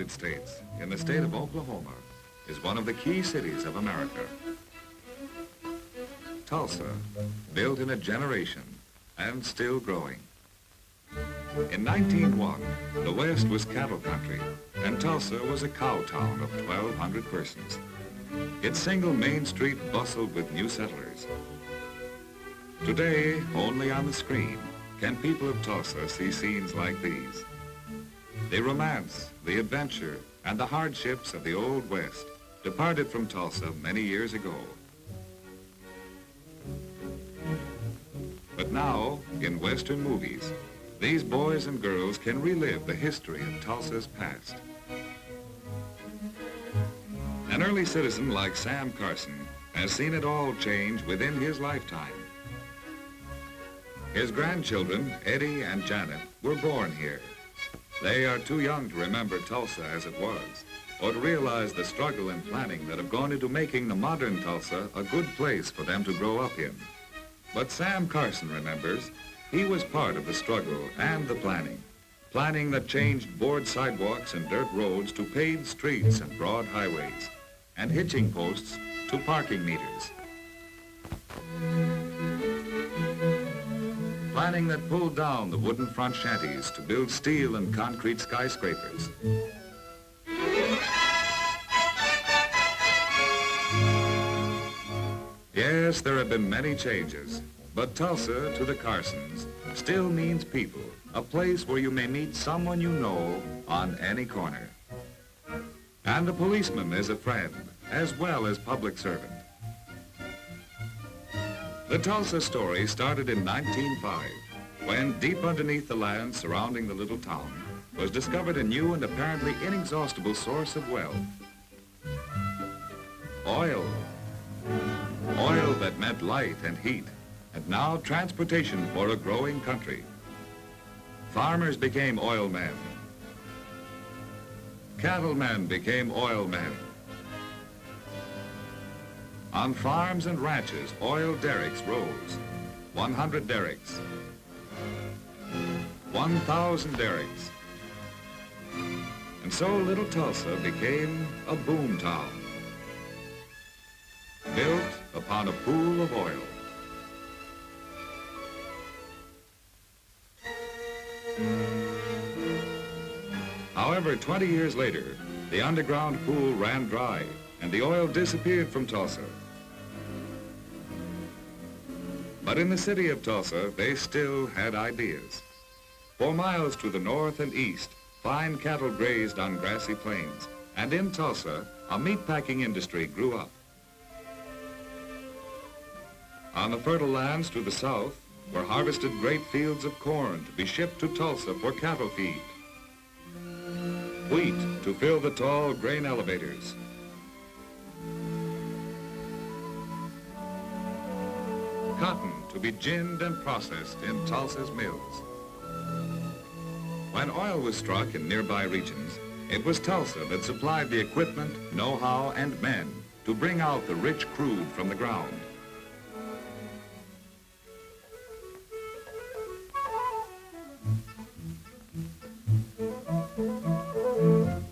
States, in the state of Oklahoma, is one of the key cities of America. Tulsa, built in a generation and still growing. In 1901, the West was cattle country, and Tulsa was a cow town of 1,200 persons. Its single main street bustled with new settlers. Today, only on the screen can people of Tulsa see scenes like these. The romance, the adventure, and the hardships of the Old West departed from Tulsa many years ago. But now, in Western movies, these boys and girls can relive the history of Tulsa's past. An early citizen like Sam Carson has seen it all change within his lifetime. His grandchildren, Eddie and Janet, were born here. They are too young to remember Tulsa as it was, or to realize the struggle and planning that have gone into making the modern Tulsa a good place for them to grow up in. But Sam Carson remembers he was part of the struggle and the planning that changed board sidewalks and dirt roads to paved streets and broad highways, and hitching posts to parking meters. Planning that pulled down the wooden front shanties to build steel and concrete skyscrapers. Yes, there have been many changes, but Tulsa to the Carsons still means people, a place where you may meet someone you know on any corner. And the policeman is a friend, as well as public servant. The Tulsa story started in 1905, when deep underneath the land surrounding the little town was discovered a new and apparently inexhaustible source of wealth. Oil. Oil that meant light and heat, and now transportation for a growing country. Farmers became oil men. Cattlemen became oil men. On farms and ranches, oil derricks rose. 100 derricks. 1,000 derricks. And so little Tulsa became a boom town, built upon a pool of oil. However, 20 years later, the underground pool ran dry and the oil disappeared from Tulsa. But in the city of Tulsa, they still had ideas. For miles to the north and east, fine cattle grazed on grassy plains, and in Tulsa, a meatpacking industry grew up. On the fertile lands to the south were harvested great fields of corn to be shipped to Tulsa for cattle feed. Wheat to fill the tall grain elevators. Cotton to be ginned and processed in Tulsa's mills. When oil was struck in nearby regions, it was Tulsa that supplied the equipment, know-how, and men to bring out the rich crude from the ground.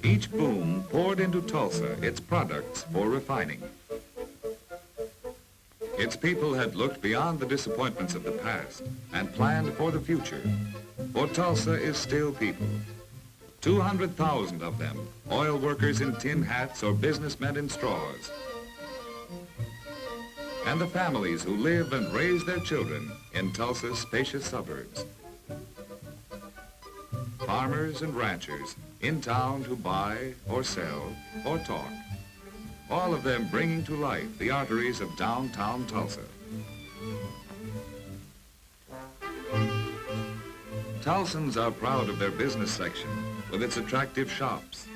Each boom poured into Tulsa its products for refining. Its people had looked beyond the disappointments of the past and planned for the future. For Tulsa is still people. 200,000 of them, oil workers in tin hats or businessmen in straws. And the families who live and raise their children in Tulsa's spacious suburbs. Farmers and ranchers in town to buy or sell or talk. all of them bringing to life the arteries of downtown Tulsa. Tulsans are proud of their business section with its attractive shops,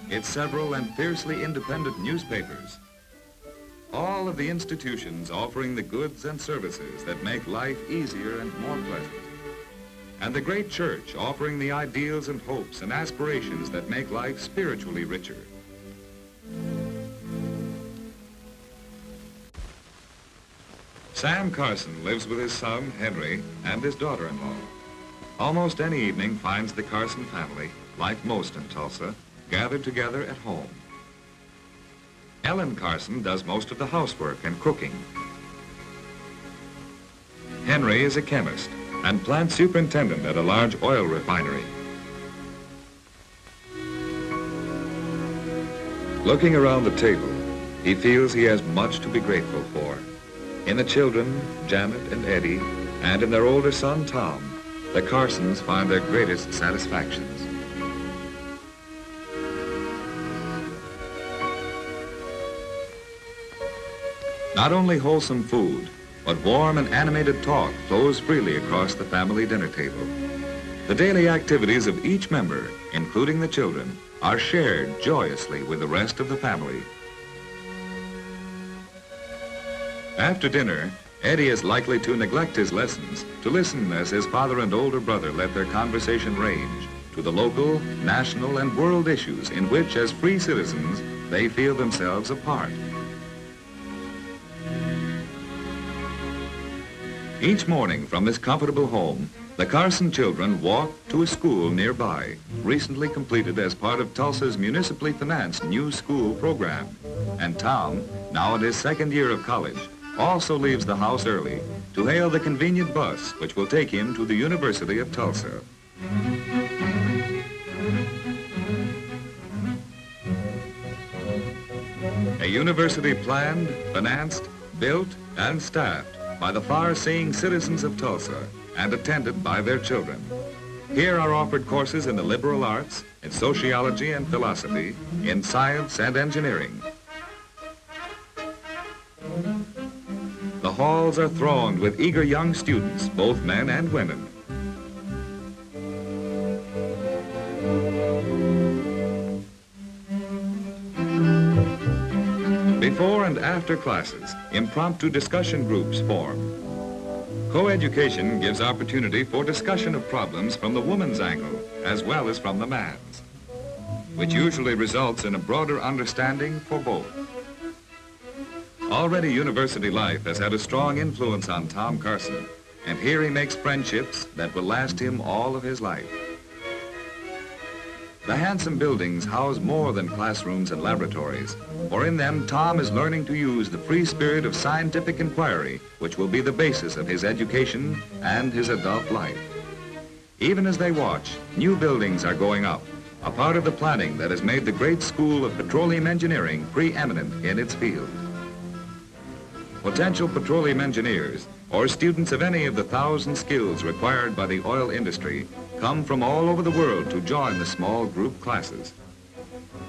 its several and fiercely independent newspapers, all of the institutions offering the goods and services that make life easier and more pleasant, and the great church offering the ideals and hopes and aspirations that make life spiritually richer. Sam Carson lives with his son, Henry, and his daughter-in-law. Almost any evening finds the Carson family, like most in Tulsa, gathered together at home. Ellen Carson does most of the housework and cooking. Henry is a chemist and plant superintendent at a large oil refinery. Looking around the table, he feels he has much to be grateful for. In the children, Janet and Eddie, and in their older son, Tom, the Carsons find their greatest satisfactions. Not only wholesome food, but warm and animated talk flows freely across the family dinner table. The daily activities of each member, including the children, are shared joyously with the rest of the family. After dinner, Eddie is likely to neglect his lessons to listen as his father and older brother let their conversation range to the local, national, and world issues in which, as free citizens, they feel themselves a part. Each morning from this comfortable home, the Carson children walk to a school nearby, recently completed as part of Tulsa's municipally financed new school program. And Tom, now in his second year of college, also leaves the house early to hail the convenient bus which will take him to the University of Tulsa. A university planned, financed, built, and staffed by the far-seeing citizens of Tulsa and attended by their children. Here are offered courses in the liberal arts, in sociology and philosophy, in science and engineering. The halls are thronged with eager young students, both men and women. Before and after classes, impromptu discussion groups form. Co-education gives opportunity for discussion of problems from the woman's angle as well as from the man's, which usually results in a broader understanding for both. Already university life has had a strong influence on Tom Carson, and here he makes friendships that will last him all of his life. The handsome buildings house more than classrooms and laboratories, for in them Tom is learning to use the free spirit of scientific inquiry, which will be the basis of his education and his adult life. Even as they watch, new buildings are going up, a part of the planning that has made the great school of petroleum engineering preeminent in its field. Potential petroleum engineers, or students of any of the 1,000 skills required by the oil industry, come from all over the world to join the small group classes.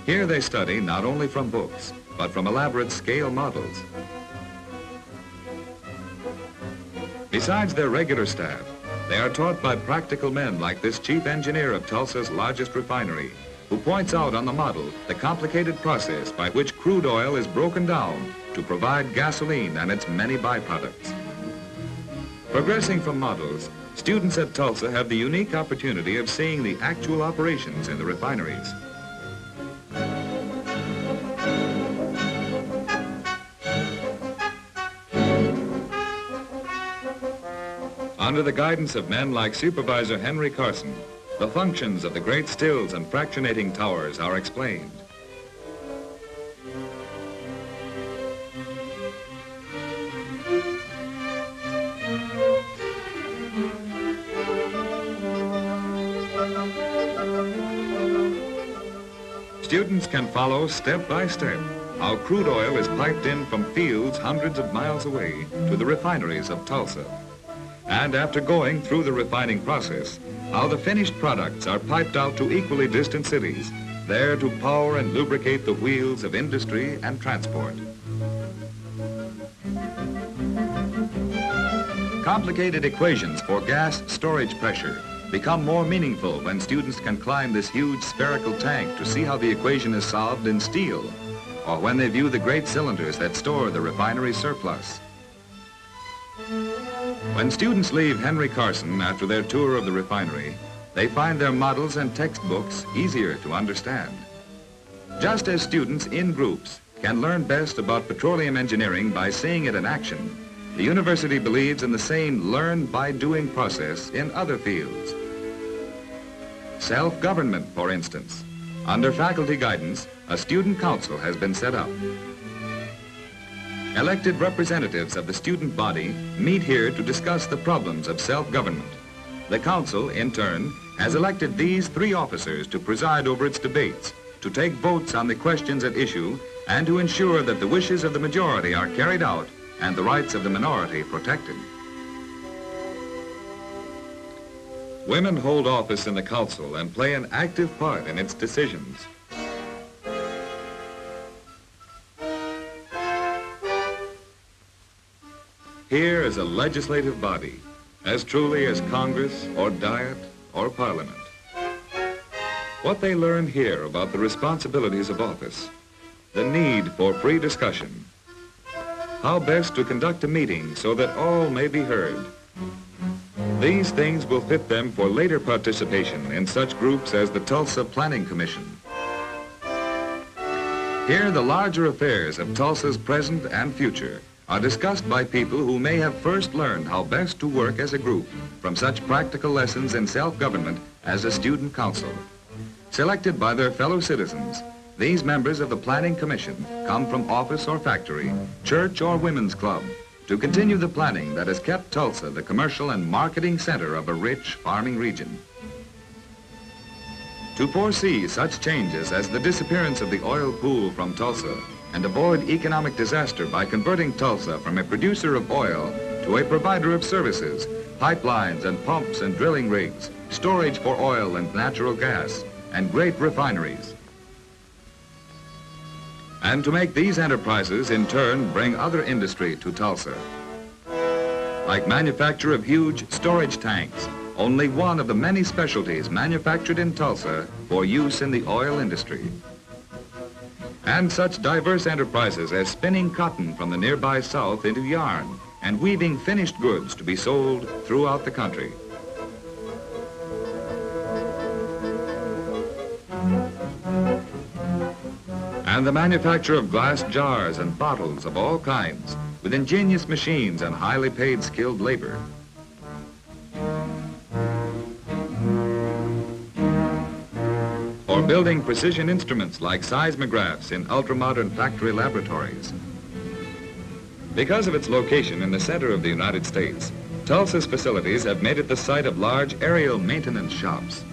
Here they study not only from books, but from elaborate scale models. Besides their regular staff, they are taught by practical men like this chief engineer of Tulsa's largest refinery, who points out on the model the complicated process by which crude oil is broken down to provide gasoline and its many byproducts. Progressing from models, students at Tulsa have the unique opportunity of seeing the actual operations in the refineries. Under the guidance of men like Supervisor Henry Carson, the functions of the great stills and fractionating towers are explained. Students can follow step by step how crude oil is piped in from fields hundreds of miles away to the refineries of Tulsa. And after going through the refining process, how the finished products are piped out to equally distant cities there to power and lubricate the wheels of industry and transport. Complicated equations for gas storage pressure become more meaningful when students can climb this huge spherical tank to see how the equation is solved in steel, or when they view the great cylinders that store the refinery surplus. When students leave Henry Carson after their tour of the refinery, they find their models and textbooks easier to understand. Just as students in groups can learn best about petroleum engineering by seeing it in action, the university believes in the same learn-by-doing process in other fields. Self-government, for instance. Under faculty guidance, a student council has been set up. Elected representatives of the student body meet here to discuss the problems of self-government. The council, in turn, has elected these 3 officers to preside over its debates, to take votes on the questions at issue, and to ensure that the wishes of the majority are carried out and the rights of the minority protected. Women hold office in the council and play an active part in its decisions. Here is a legislative body, as truly as Congress or Diet or Parliament. What they learn here about the responsibilities of office, the need for free discussion, how best to conduct a meeting so that all may be heard. These things will fit them for later participation in such groups as the Tulsa Planning Commission. Here, the larger affairs of Tulsa's present and future are discussed by people who may have first learned how best to work as a group from such practical lessons in self-government as a student council. Selected by their fellow citizens, these members of the Planning Commission come from office or factory, church or women's club, to continue the planning that has kept Tulsa the commercial and marketing center of a rich farming region. To foresee such changes as the disappearance of the oil pool from Tulsa and avoid economic disaster by converting Tulsa from a producer of oil to a provider of services, pipelines and pumps and drilling rigs, storage for oil and natural gas, and great refineries. And to make these enterprises in turn bring other industry to Tulsa. Like manufacture of huge storage tanks, only one of the many specialties manufactured in Tulsa for use in the oil industry. And such diverse enterprises as spinning cotton from the nearby south into yarn and weaving finished goods to be sold throughout the country. And the manufacture of glass jars and bottles of all kinds with ingenious machines and highly paid skilled labor. Or building precision instruments like seismographs in ultra-modern factory laboratories. Because of its location in the center of the United States, Tulsa's facilities have made it the site of large aerial maintenance shops.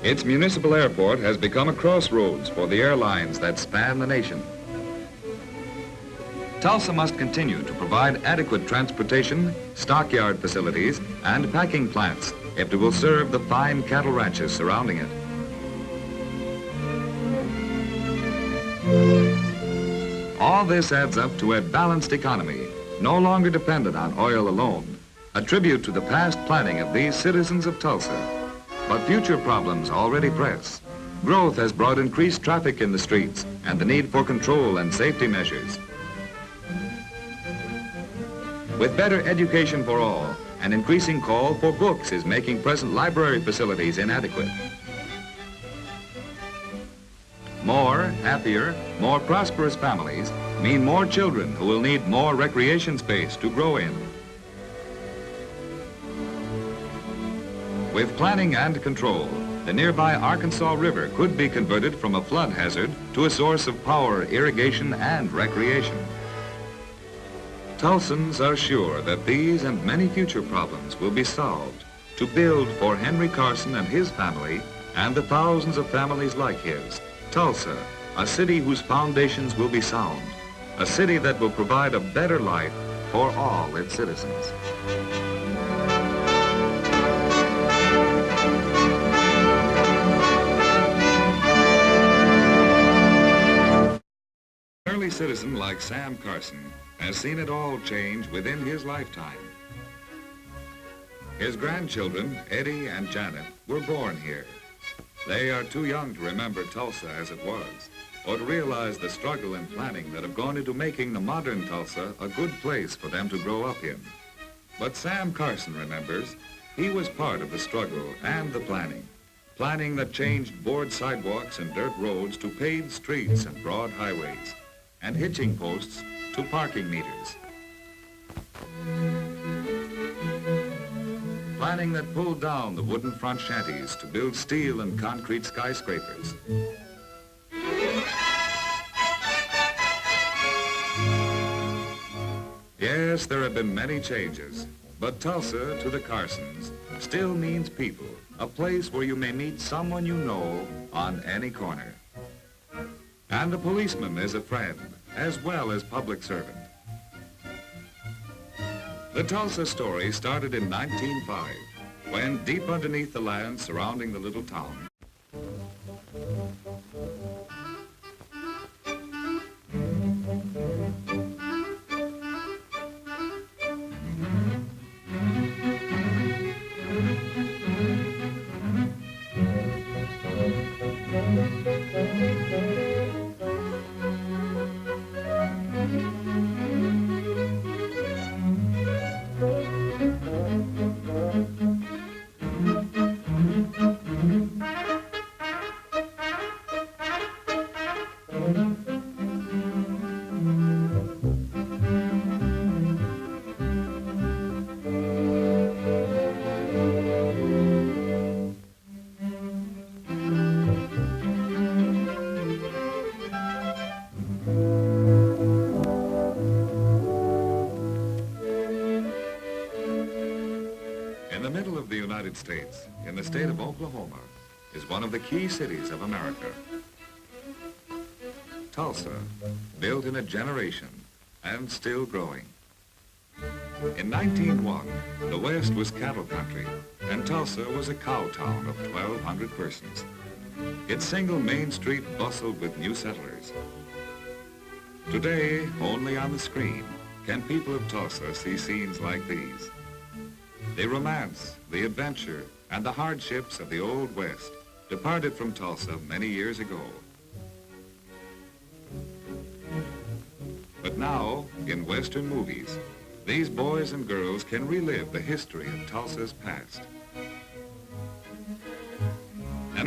Its municipal airport has become a crossroads for the airlines that span the nation. Tulsa must continue to provide adequate transportation, stockyard facilities, and packing plants if it will serve the fine cattle ranches surrounding it. All this adds up to a balanced economy, no longer dependent on oil alone, a tribute to the past planning of these citizens of Tulsa. But future problems already press. Growth has brought increased traffic in the streets and the need for control and safety measures. With better education for all, an increasing call for books is making present library facilities inadequate. More, happier, more prosperous families mean more children who will need more recreation space to grow in. With planning and control, the nearby Arkansas River could be converted from a flood hazard to a source of power, irrigation, and recreation. Tulsans are sure that these and many future problems will be solved to build for Henry Carson and his family and the thousands of families like his, Tulsa, a city whose foundations will be sound, a city that will provide a better life for all its citizens. An early citizen like Sam Carson has seen it all change within his lifetime. His grandchildren, Eddie and Janet, were born here. They are too young to remember Tulsa as it was, or to realize the struggle and planning that have gone into making the modern Tulsa a good place for them to grow up in. But Sam Carson remembers he was part of the struggle and the planning that changed board sidewalks and dirt roads to paved streets and broad highways, and hitching posts to parking meters. Planning that pulled down the wooden front shanties to build steel and concrete skyscrapers. Yes, there have been many changes, but Tulsa to the Carsons still means people, a place where you may meet someone you know on any corner. And the policeman is a friend, as well as public servant. The Tulsa story started in 1905, when deep underneath the land surrounding the little town, States, in the state of Oklahoma, is one of the key cities of America. Tulsa, built in a generation and still growing. In 1901, the West was cattle country, and Tulsa was a cow town of 1,200 persons. Its single main street bustled with new settlers. Today, only on the screen can people of Tulsa see scenes like these. The romance, the adventure, and the hardships of the Old West departed from Tulsa many years ago. But now, in Western movies, these boys and girls can relive the history of Tulsa's past.